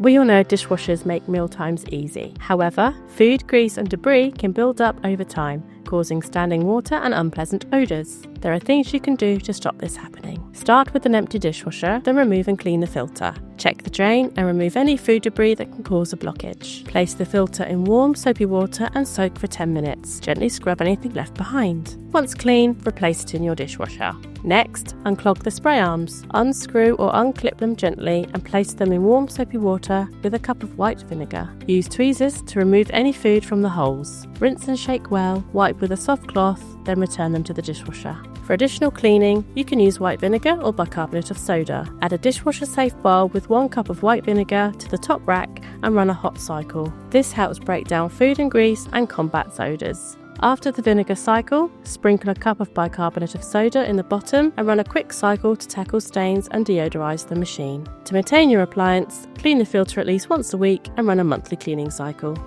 We all know dishwashers make meal times easy. However, food, grease and debris can build up over time, causing standing water and unpleasant odours. There are things you can do to stop this happening. Start with an empty dishwasher, then remove and clean the filter. Check the drain and remove any food debris that can cause a blockage. Place the filter in warm, soapy water and soak for 10 minutes. Gently scrub anything left behind. Once clean, replace it in your dishwasher. Next, unclog the spray arms. Unscrew or unclip them gently and place them in warm, soapy water with a cup of white vinegar. Use tweezers to remove any food from the holes. Rinse and shake well, wipe with a soft cloth, then return them to the dishwasher. For additional cleaning, you can use white vinegar or bicarbonate of soda. Add a dishwasher-safe bowl with 1 cup of white vinegar to the top rack and run a hot cycle. This helps break down food and grease and combats odours. After the vinegar cycle, sprinkle a cup of bicarbonate of soda in the bottom and run a quick cycle to tackle stains and deodorise the machine. To maintain your appliance, clean the filter at least once a week and run a monthly cleaning cycle.